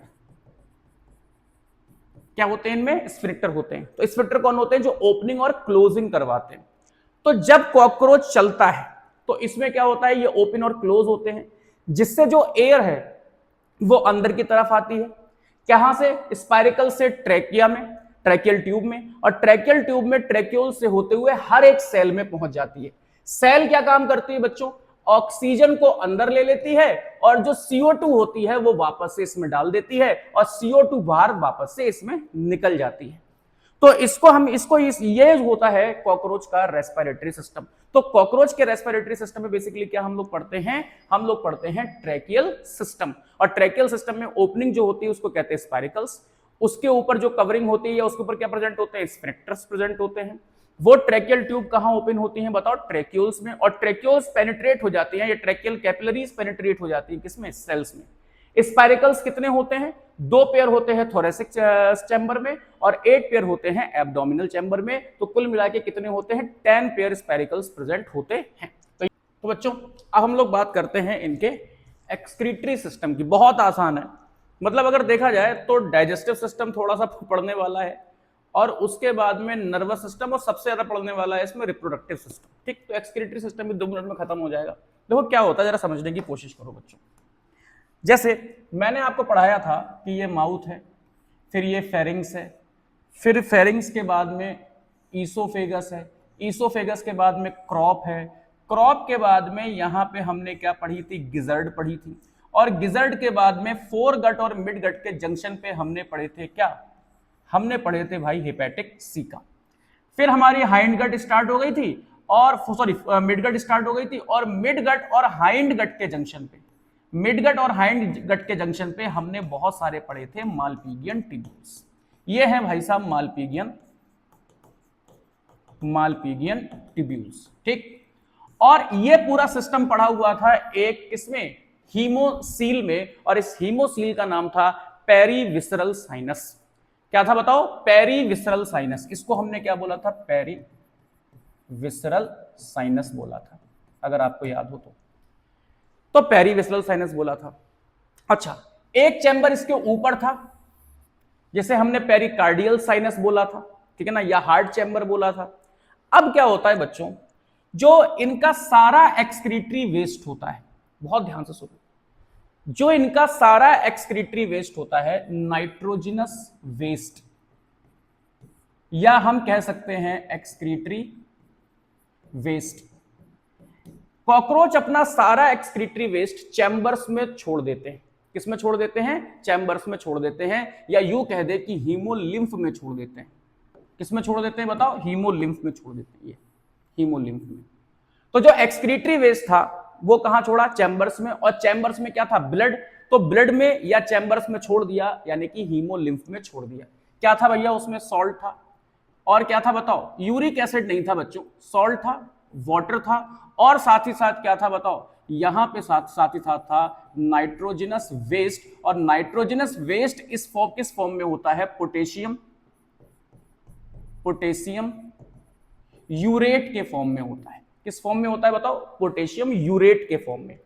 क्या होते हैं इनमें? स्फिनिक्टर होते हैं। तो स्फिनिक्टर कौन होते हैं? जो ओपनिंग और क्लोजिंग करवाते हैं। तो जब कॉकरोच चलता है तो इसमें क्या होता है? ये ओपन और क्लोज होते हैं, जिससे जो एयर है वो अंदर की तरफ आती है। कहां से? स्पाइरिकल से ट्रैकिया में, ट्रैकियल ट्यूब में, और ट्रैकियल ट्यूब में ट्रैक्यूल से होते हुए हर एक सेल में पहुंच जाती है। सेल क्या काम करती है बच्चों? ऑक्सीजन को अंदर ले लेती है और जो CO2 होती है वो वापस से इसमें डाल देती है और CO2 बाहर वापस से इसमें निकल जाती है। तो ये होता है कॉकरोच का रेस्पिरेटरी सिस्टम। तो कॉकरोच के रेस्पिरेटरी सिस्टम में बेसिकली क्या हम लोग पढ़ते हैं ट्रैकियल सिस्टम। और ट्रैकियल सिस्टम में ओपनिंग जो होती है उसको कहते हैं स्पाइरिकल्स, उसके ऊपर जो कवरिंग होती है या उसके ऊपर क्या प्रेजेंट होते हैं, स्फिंक्टर्स प्रेजेंट होते हैं। वो ट्रैकियल ट्यूब कहां ओपन होती हैं बताओ, ट्रैक्यूल्स में, और ट्रैक्यूल्स पेनिट्रेट हो जाती हैं, ये ट्रैकियल कैपिलरीज पेनिट्रेट हो जाती हैं किसमें, सेल्स में। स्पाइरिकल्स कितने होते हैं, 2 पेयर होते हैं थोरेसिक चैम्बर में और 8 पेयर होते हैं एब्डोमिनल चैम्बर में। तो कुल मिला के कितने होते हैं, 10 पेयर स्पाइरिकल्स प्रेजेंट होते हैं। तो बच्चों अब हम लोग बात करते हैं इनके एक्सक्रीटरी सिस्टम की। बहुत आसान है, मतलब अगर देखा जाए तो डाइजेस्टिव सिस्टम थोड़ा सा पढ़ने वाला है और उसके बाद में नर्वस सिस्टम, और सबसे ज्यादा पढ़ने वाला है इसमें रिप्रोडक्टिव सिस्टम। ठीक, तो एक्सक्रीटरी सिस्टम भी 2 मिनट में खत्म हो जाएगा। देखो क्या होता है, जरा समझने की कोशिश करो बच्चों। जैसे मैंने आपको पढ़ाया था कि ये माउथ है, फिर ये फेरिंग्स है, फिर फेरिंग्स के बाद में ईसोफेगस है, ईसोफेगस के बाद में क्रॉप है, क्रॉप के बाद में यहां पे हमने क्या पढ़ी थी, गिजर्ड पढ़ी थी, और गिजर्ड के बाद में फोरगट और मिडगट के जंक्शन पे हमने पढ़े थे क्या, हमने पढ़े थे भाई हेपेटिक सीका। फिर हमारी हाइंड गट स्टार्ट हो गई थी और मिडगट स्टार्ट हो गई थी, और मिडगट और हाइंड गट के जंक्शन पे, मिडगट और हाइंड गट के जंक्शन पे हमने बहुत सारे पढ़े थे मालपीगियन ट्यूब्यूल्स। ये है भाई साहब मालपीगियन ट्यूब्यूल्स। ठीक, और ये पूरा सिस्टम पढ़ा हुआ था एक किसमें, हीमोसील में, और इस हीमोसील का नाम था पेरीविसरल साइनस। क्या था बताओ, पेरीविसरल साइनस। इसको हमने क्या बोला था, पेरीविसरल साइनस बोला था, अगर आपको याद हो तो पेरीविसरल साइनस बोला था। अच्छा, एक चैम्बर इसके ऊपर था, जैसे हमने पेरिकार्डियल साइनस बोला था, ठीक है ना, या हार्ट चैम्बर बोला था। अब क्या होता है बच्चों, जो इनका सारा एक्सक्रीटरी वेस्ट होता है, बहुत ध्यान से सुनो, जो इनका सारा एक्सक्रीटरी वेस्ट होता है, नाइट्रोजिनस वेस्ट, या हम कह सकते हैं एक्सक्रीटरी वेस्ट। कॉकरोच अपना सारा एक्सक्रीटरी वेस्ट चैम्बर्स में छोड़ देते हैं। किसमें छोड़ देते हैं, चैम्बर्स में छोड़ देते हैं, या यूं कह दे कि हीमोलिम्फ में छोड़ देते हैं। किसमें छोड़ देते हैं बताओ, हीमोलिम्फ में छोड़ देते हैं, ये हीमोलिम्फ में। तो जो एक्सक्रीटरी वेस्ट था वो कहां छोड़ा, चैम्बर्स में, और चैम्बर्स में क्या था, ब्लड, तो ब्लड में या चैम्बर्स में छोड़ दिया, यानी कि हीमोलिम्फ में छोड़ दिया। क्या था भैया उसमें, सॉल्ट था, और क्या था बताओ, यूरिक एसिड नहीं था बच्चों, सॉल्ट था, वाटर था, और साथ ही साथ क्या था बताओ, यहां पे साथ ही साथ था नाइट्रोजनस वेस्ट। और नाइट्रोजनस वेस्ट किस फॉर्म में होता है, पोटेशियम यूरेट के फॉर्म में होता है। किस फॉर्म में होता है बताओ, पोटेशियम यूरेट के फॉर्म में।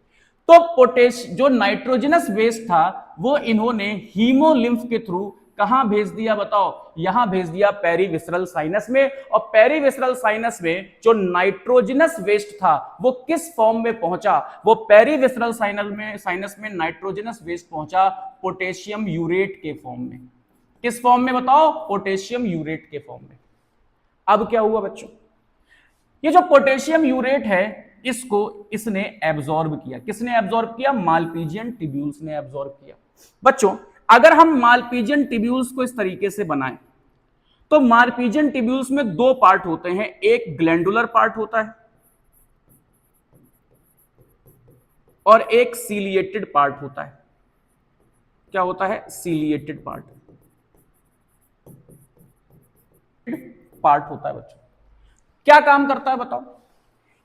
तो जो नाइट्रोजनस वेस्ट था वो इन्होंने हीमोलिम्फ के थ्रू कहां भेज दिया बताओ, यहां भेज दिया पेरीविसरल साइनस में। और पेरीविसरल साइनस में जो नाइट्रोजनस वेस्ट था वो किस फॉर्म में पहुंचा, वो पेरीविसरल साइनस में नाइट्रोजनस वेस्ट पहुंचा पोटेशियम यूरेट के फॉर्म में। किस फॉर्म में बताओ, पोटेशियम यूरेट के फॉर्म में। अब क्या हुआ बच्चों, ये जो पोटेशियम यूरेट है इसने एब्जॉर्ब किया। किसने एब्जॉर्ब किया, मालपीजियन ट्यूब्यूल्स ने एब्जॉर्ब किया। बच्चों अगर हम मालपीजियन ट्यूब्यूल्स को इस तरीके से बनाएं तो मालपीजियन ट्यूब्यूल्स में 2 पार्ट होते हैं, एक ग्लैंडुलर पार्ट होता है और एक सीलिएटेड पार्ट होता है। क्या होता है, सीलिएटेड पार्ट होता है बच्चों। क्या काम करता है बताओ,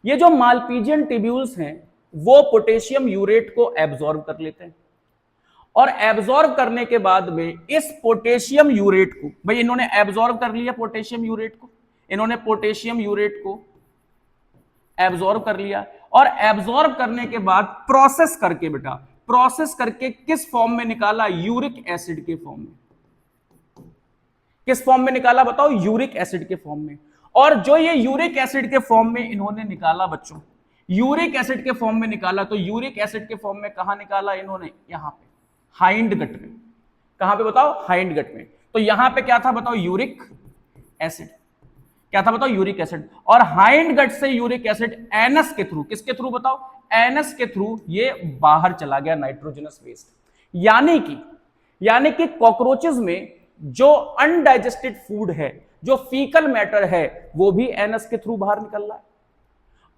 ये जो मालपीजियन ट्यूब्यूल्स हैं वो पोटेशियम यूरेट को एब्जॉर्ब कर लेते हैं, और एब्जॉर्ब करने के बाद में इस पोटेशियम यूरेट को, भाई इन्होंने एब्जॉर्ब कर लिया पोटेशियम यूरेट को, इन्होंने पोटेशियम यूरेट को एब्जॉर्ब कर लिया, और एब्जॉर्ब करने के बाद प्रोसेस करके बेटा, प्रोसेस करके किस फॉर्म में निकाला, यूरिक एसिड के फॉर्म में। किस फॉर्म में निकाला बताओ, यूरिक एसिड के फॉर्म में। और जो ये यूरिक एसिड के फॉर्म में इन्होंने निकाला बच्चों, यूरिक एसिड के फॉर्म में निकाला, तो यूरिक एसिड के फॉर्म में कहां निकाला इन्होंने, यहां पे हाइंड गट में। कहां पे बताओ, हाइंड गट में। तो यहां पे क्या था बताओ, यूरिक एसिड। क्या था बताओ, यूरिक एसिड। और हाइंड गट से यूरिक एसिड एनस के थ्रू, किसके थ्रू बताओ, एनस के थ्रू ये बाहर चला गया नाइट्रोजनस वेस्ट। यानी कि कॉकरोचेस में जो अनडाइजेस्टेड फूड है, जो फीकल मैटर है, वो भी एनस के थ्रू बाहर निकल रहा है।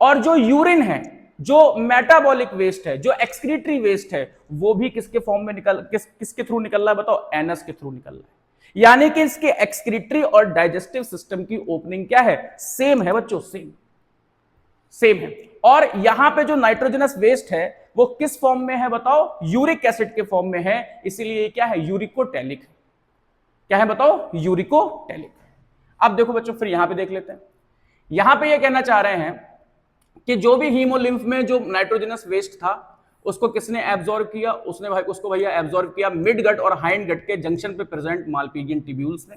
और जो यूरिन है, जो मेटाबॉलिक वेस्ट है, जो एक्सक्रीटरी वेस्ट है, वो भी किसके फॉर्म में किसके थ्रू निकल रहा है बताओ? एनस के थ्रू निकल रहा है। यानी कि इसके एक्सक्रीटरी और डाइजेस्टिव सिस्टम की ओपनिंग क्या है? सेम है बच्चों, सेम है। और यहां पे जो नाइट्रोजनस वेस्ट है वो किस फॉर्म में है बताओ? यूरिक एसिड के फॉर्म में है, इसीलिए क्या है? यूरिकोटैलिक। क्या है बताओ? यूरिकोटैलिक। अब देखो बच्चों, फिर यहां पे देख लेते हैं। यहां पे ये कहना चाह रहे हैं कि जो भी हीमोलिम्फ में जो नाइट्रोजनस वेस्ट था उसको किसने एब्जॉर्ब किया? उसको भैया एब्जॉर्ब किया मिड गट और हाइंड गट के जंक्शन पे प्रेजेंट मालपीजियन ट्यूब्यूल्स ने।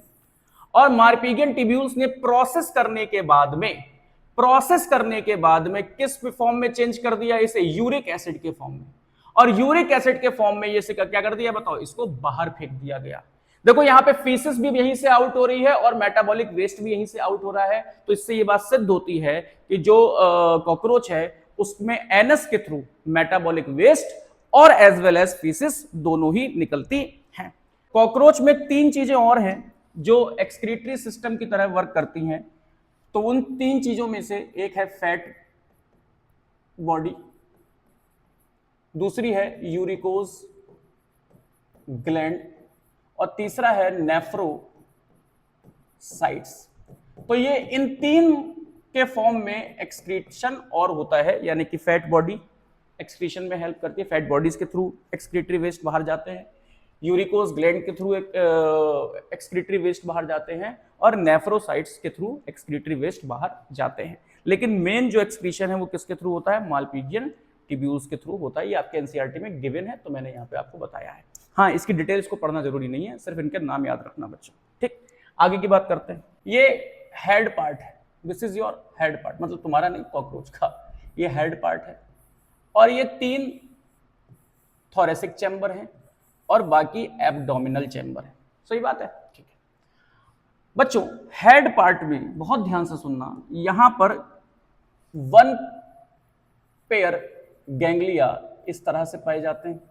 और मालपीजियन ट्यूब्यूल्स ने प्रोसेस करने के बाद में किस फॉर्म में चेंज कर दिया? इसे यूरिक एसिड के फॉर्म में। और यूरिक एसिड के फॉर्म में ये क्या कर दिया बताओ? इसको बाहर फेंक दिया गया। देखो यहां पे फीसिस भी यहीं से आउट हो रही है और मेटाबॉलिक वेस्ट भी यहीं से आउट हो रहा है। तो इससे ये बात सिद्ध होती है कि जो कॉकरोच है उसमें एनस के थ्रू मेटाबॉलिक वेस्ट और एज वेल एज फीसिस दोनों ही निकलती हैं। कॉकरोच में 3 चीजें और हैं जो एक्सक्रीटरी सिस्टम की तरह वर्क करती हैं। तो उन 3 चीजों में से एक है फैट बॉडी, दूसरी है यूरिकोज ग्लैंड और तीसरा है नेफ्रोसाइट्स। तो ये इन 3 के फॉर्म में एक्सक्रीशन और होता है, यानी कि फैट बॉडी एक्सक्रीशन में हेल्प करती है, फैट बॉडीज के थ्रू एक्सक्रीटरी वेस्ट बाहर जाते हैं, यूरिकोज ग्लैंड के थ्रू एक्सक्रीटरी वेस्ट बाहर जाते हैं और नेफ्रोसाइट्स के थ्रू एक्सक्रीटरी वेस्ट बाहर जाते हैं। लेकिन मेन जो एक्सक्रीशन है वो किसके थ्रू होता है? मालपीजियन ट्यूब्यूल्स के थ्रू होता है। ये आपके एनसीईआरटी में गिवन है, तो मैंने यहाँ पे आपको बताया है। हाँ, इसकी डिटेल्स को पढ़ना जरूरी नहीं है, सिर्फ इनके नाम याद रखना बच्चों। ठीक, आगे की बात करते हैं। ये हेड पार्ट है, this is your head part, मतलब तुम्हारा नहीं, कॉकरोच का ये हेड पार्ट है। और ये 3 थोरेसिक चैम्बर हैं और बाकी एब्डोमिनल चैम्बर है। सही बात है, ठीक है बच्चों। हेड पार्ट में बहुत ध्यान से सुनना, यहां पर 1 पेयर गैंग्लिया इस तरह से पाए जाते हैं।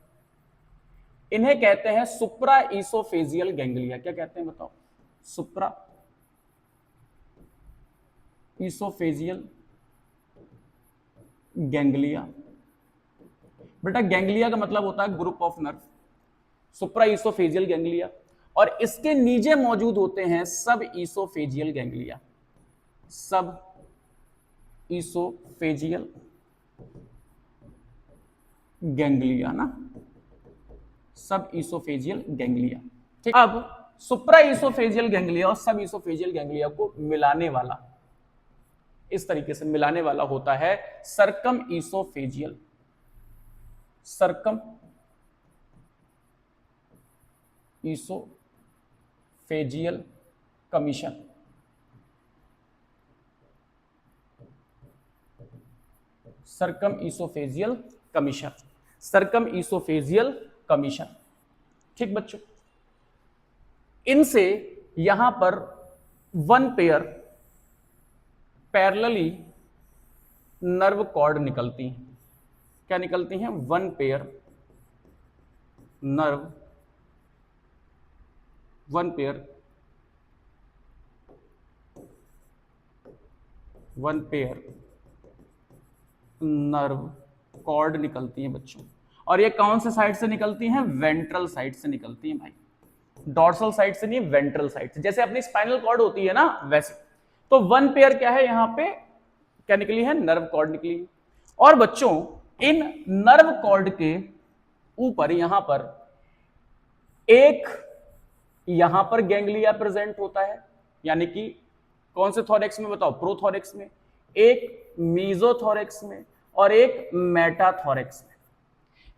इन्हें कहते हैं सुप्रा ईसोफेजियल गैंग्लिया। क्या कहते हैं बताओ? सुप्रा ईसोफेजियल गैंग्लिया। बेटा गैंग्लिया का मतलब होता है group of nerve, supra oesophageal ganglia. और इसके नीचे मौजूद होते हैं सब ईसोफेजियल गैंग्लिया, सब ईसोफेजियल गैंग्लिया ना, सब ईसोफेजियल गैंग्लिया। ठीक, अब सुप्रा ईसोफेजियल गैंग्लिया और सब ईसोफेजियल गैंग्लिया को मिलाने वाला, इस तरीके से मिलाने वाला होता है circum oesophageal, circum oesophageal commission. Circum oesophageal commission, circum oesophageal commission. ठीक बच्चों, इनसे यहां पर 1 पेयर पैरेलली नर्व कॉर्ड निकलती हैं। क्या निकलती हैं? 1 pair nerve, 1 pair nerve cord निकलती हैं बच्चों। और ये कौन से साइड से निकलती हैं? वेंट्रल साइड से निकलती हैं भाई, डॉर्सल साइड से नहीं, वेंट्रल साइड से। जैसे अपनी स्पाइनल कॉर्ड होती है ना, वैसे। तो 1 पेयर क्या है यहां पे? क्या निकली है? नर्व कॉर्ड निकली है। और बच्चों इन नर्व कॉर्ड के ऊपर यहां पर एक यहां पर गैंग्लिया प्रेजेंट होता है, यानी कि कौन से थोरेक्स में बताओ? प्रोथोरेक्स में, एक मीजोथोरेक्स में और एक मेटाथोरेक्स में।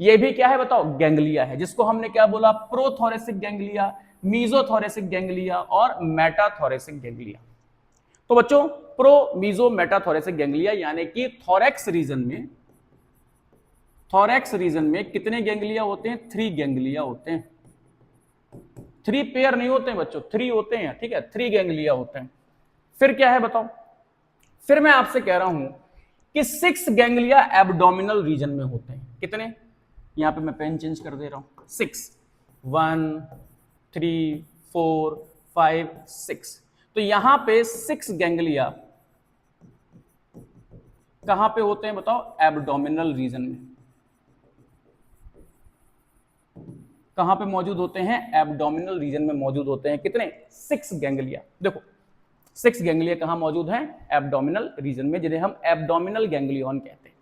ये भी क्या है बताओ? गैंग्लिया है, जिसको हमने क्या बोला? प्रोथोरेसिक गैंग्लिया, मीजोथोरेसिक गैंग्लिया और मेटाथोरेसिक गैंग्लिया। तो बच्चों प्रो मीजो मेटाथोरेसिक गैंग्लिया यानी कि थोरेक्स रीजन में कितने गैंग्लिया होते हैं? 3 गैंग्लिया होते हैं। 3 पेयर नहीं होते हैं बच्चों, 3 होते हैं, ठीक है, 3 गैंग्लिया होते हैं। फिर क्या है बताओ? फिर मैं आपसे कह रहा हूं कि 6 गैंग्लिया एब्डोमिनल रीजन में होते हैं। कितने? यहां पे मैं पेन चेंज कर दे रहा हूं। 6, 1 3 4 5 6। तो यहां पे 6 गैंग्लिया कहां पे होते हैं बताओ? एब्डोमिनल रीजन में। कहां पे मौजूद होते हैं? एब्डोमिनल रीजन में मौजूद होते हैं। कितने? 6 गैंग्लिया। देखो 6 गैंग्लिया कहां मौजूद हैं? एब्डोमिनल रीजन में, जिन्हें हम एब्डोमिनल गैंग्लियन कहते हैं।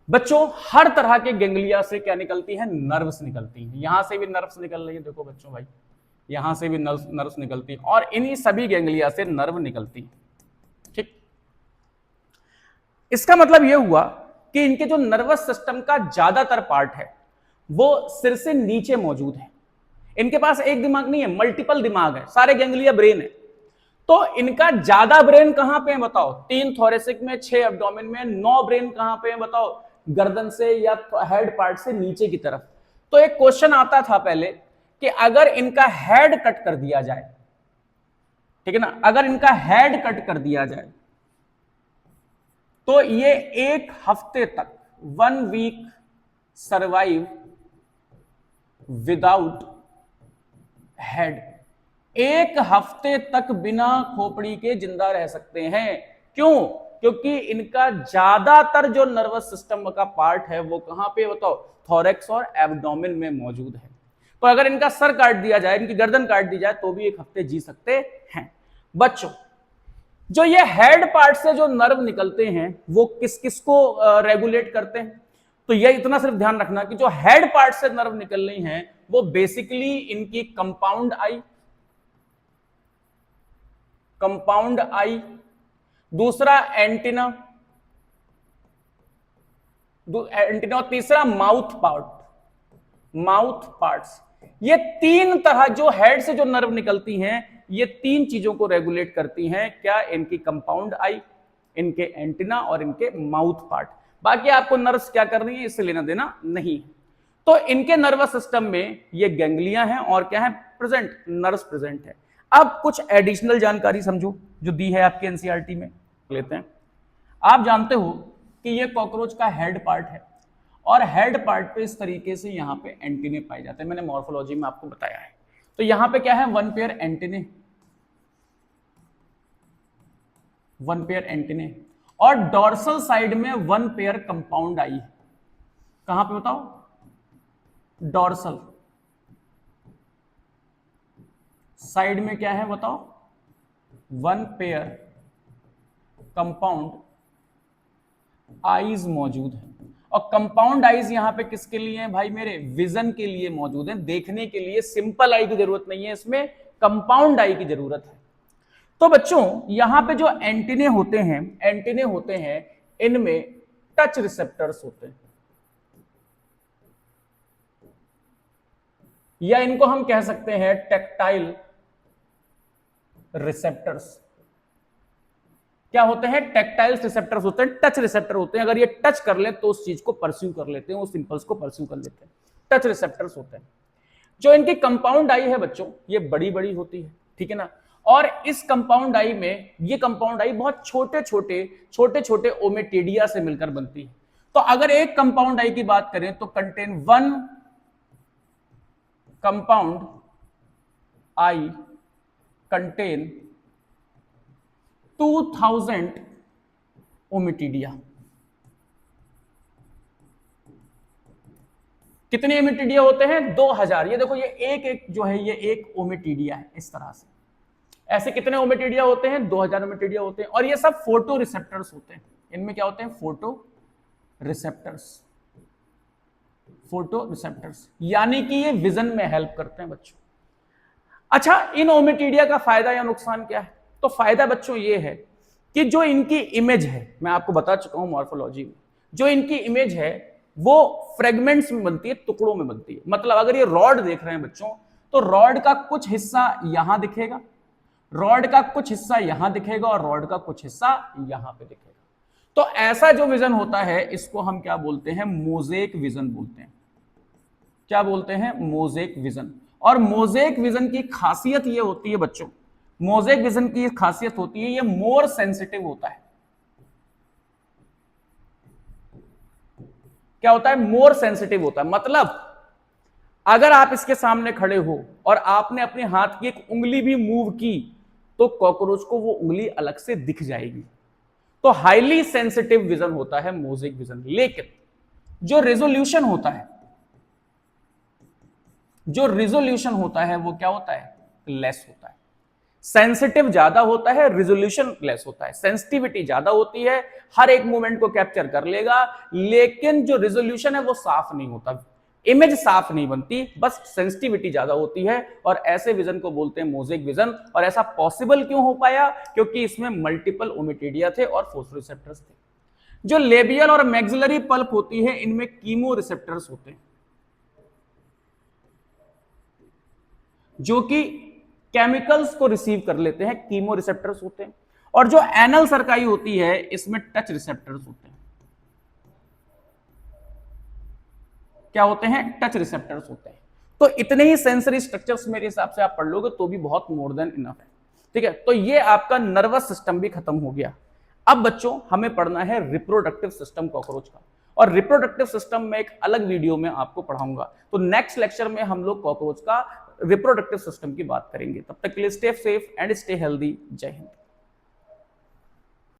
बच्चों हर तरह के गैंग्लिया से क्या निकलती है? नर्व्स निकलती हैं। यहां से भी नर्व्स निकल रही है, देखो बच्चों भाई, यहां से भी नर्व्स निकलती हैं, और इन्हीं सभी गैंग्लिया से नर्व निकलती है। ठीक, इसका मतलब यह हुआ कि इनके जो नर्वस सिस्टम का ज्यादातर पार्ट है वो सिर से नीचे मौजूद है। इनके पास एक दिमाग नहीं है, मल्टीपल दिमाग है, सारे गैंग्लिया ब्रेन है। तो इनका ज्यादा ब्रेन कहां पे है बताओ? 3 थोरेसिक में, 6 एब्डोमेन में, 9 ब्रेन कहां पे है बताओ? गर्दन से या हेड पार्ट से नीचे की तरफ। तो एक क्वेश्चन आता था पहले कि अगर इनका हेड कट कर दिया जाए, ठीक है ना, अगर इनका हेड कट कर दिया जाए तो ये 1 हफ्ते तक, 1 वीक सर्वाइव विदाउट हेड। 1 हफ्ते तक बिना खोपड़ी के जिंदा रह सकते हैं। क्यों? क्योंकि इनका ज्यादातर जो नर्वस सिस्टम का पार्ट है वो कहां पे बताओ? थोरेक्स और एब्डोमेन में मौजूद है। तो अगर इनका सर काट दिया जाए, इनकी गर्दन काट दी जाए, तो भी 1 हफ्ते जी सकते हैं। बच्चों जो ये हेड पार्ट से जो नर्व निकलते हैं वो किस किस को रेगुलेट करते हैं? तो ये इतना सिर्फ ध्यान रखना कि जो हेड पार्ट से नर्व निकल रही हैं वो बेसिकली इनकी कंपाउंड आई, दूसरा एंटीना, और तीसरा माउथ पार्ट्स। ये 3 तरह जो हेड से जो नर्व निकलती हैं, ये 3 चीजों को रेगुलेट करती हैं। क्या? इनकी कंपाउंड आई, इनके एंटीना और इनके माउथ पार्ट। बाकी आपको नर्व्स क्या कर रही है इससे लेना देना नहीं है। तो इनके नर्वस सिस्टम में ये गैंग्लिया हैं और क्या है? प्रेजेंट, नर्व्स प्रेजेंट है। अब कुछ एडिशनल जानकारी समझो जो दी है आपके एनसीईआरटी में, लेते हैं। आप जानते हो कि ये कॉकरोच का हेड पार्ट है, और हेड पार्ट पे इस तरीके से यहां पे एंटीने पाए जाते हैं। मैंने मॉर्फोलॉजी में आपको बताया है। तो यहां पे क्या है? 1 पेयर एंटीने, 1 पेयर एंटीने, और डॉर्सल साइड में 1 पेयर कंपाउंड आई। कहां पे बताओ? डॉर्सल साइड में क्या है बताओ? 1 पेयर कंपाउंड आईज मौजूद है। और कंपाउंड आईज यहां पे किसके लिए हैं भाई मेरे? विजन के लिए मौजूद है, देखने के लिए। सिंपल आई की जरूरत नहीं है, इसमें कंपाउंड आई की जरूरत है। तो बच्चों यहां पे जो एंटीने होते हैं, इनमें टच रिसेप्टर्स होते हैं, या इनको हम कह सकते हैं टेक्टाइल रिसेप्टर्स। क्या होते हैं? टेक्टाइल रिसेप्टर्स होते हैं, टच रिसेप्टर होते हैं। अगर ये टच कर ले तो उस चीज को परस्यू कर लेते हैं, उस इंपल्स को परस्यू कर लेते हैं। टच रिसेप्टर्स होते हैं। जो इनकी कंपाउंड आई है बच्चों, ये बड़ी बड़ी होती है, ठीक है ना। और इस कंपाउंड आई में, ये कंपाउंड आई बहुत छोटे छोटे ओमेटिडिया से मिलकर बनती है। तो अगर एक कंपाउंड आई की बात करें तो कंटेन 1 कंपाउंड आई कंटेन 2000 ओमेटिडिया। कितने ओमेटिडिया होते हैं? 2000। ये देखो, ये एक जो है ये एक ओमेटिडिया है। इस तरह से ऐसे कितने ओमेटिडिया होते हैं? 2000 ओमेटिडिया होते हैं। और ये सब फोटो रिसेप्टर्स होते हैं। इनमें क्या होते हैं? फोटो रिसेप्टर्स, यानी कि ये विजन में हेल्प करते हैं बच्चों। अच्छा, इन ओमेटिडिया का फायदा या नुकसान क्या है? तो फायदा बच्चों ये है कि जो इनकी इमेज है, मैं आपको बता चुका हूं मॉर्फोलॉजी में, जो इनकी इमेज है वो फ्रेगमेंट्स में बनती है, टुकड़ों में बनती है। मतलब अगर ये रॉड देख रहे हैं बच्चों, तो रॉड का कुछ हिस्सा यहां दिखेगा, रॉड का कुछ हिस्सा यहां दिखेगा, और रॉड का कुछ हिस्सा यहां पे दिखेगा। तो ऐसा जो विजन होता है इसको हम क्या बोलते हैं? मोज़ेक विजन बोलते हैं। क्या बोलते हैं? Mosaic vision. और मोज़ेक विजन की खासियत ये होती है बच्चों, मोज़ेक विजन की खासियत होती है ये मोर सेंसिटिव होता है। क्या होता है, मोर सेंसिटिव होता है। मतलब अगर आप इसके सामने खड़े हो और आपने अपने हाथ की एक उंगली भी मूव की तो कॉकरोच को वो उंगली अलग से दिख जाएगी। तो हाईली सेंसिटिव विजन होता है मोज़ेक विजन। लेकिन जो रेजोल्यूशन होता है, जो रिजोल्यूशन होता है वो क्या होता है, लेस होता है। सेंसिटिव ज्यादा होता है, रिजोल्यूशन लेस होता है। सेंसिटिविटी ज्यादा होती है, हर एक मूवमेंट को कैप्चर कर लेगा, लेकिन जो रिजोल्यूशन है वो साफ नहीं होता, इमेज साफ नहीं बनती, बस सेंसिटिविटी ज्यादा होती है। और ऐसे विजन को बोलते हैं मोज़ेक विजन। और ऐसा पॉसिबल क्यों हो पाया, क्योंकि इसमें मल्टीपल ओमिटिडिया थे और फोटोरिसेप्टर्स थे। जो लेबियल और मैक्सिलरी पल्प होती है इनमें कीमो रिसेप्टर्स होते हैं, जो कि केमिकल्स को रिसीव कर लेते हैं, कीमो रिसेप्टर्स होते हैं। और जो एनल सरकाई होती है इसमें टच रिसेप्टर्स होते हैं। क्या होते हैं, टच रिसेप्टर्स होते हैं। तो इतने ही सेंसरी स्ट्रक्चर्स मेरे हिसाब से आप पढ़ लोगे तो भी बहुत मोर देन इनफ है। ठीक है, तो ये आपका नर्वस सिस्टम भी खत्म हो गया। अब बच्चों हमें पढ़ना है रिप्रोडक्टिव सिस्टम कॉकरोच का, और रिप्रोडक्टिव सिस्टम में एक अलग वीडियो में आपको पढ़ाऊंगा। तो नेक्स्ट लेक्चर में हम लोग कॉकरोच का रिप्रोडक्टिव सिस्टम की बात करेंगे। तब तक के लिए stay safe and stay healthy. जय हिंद।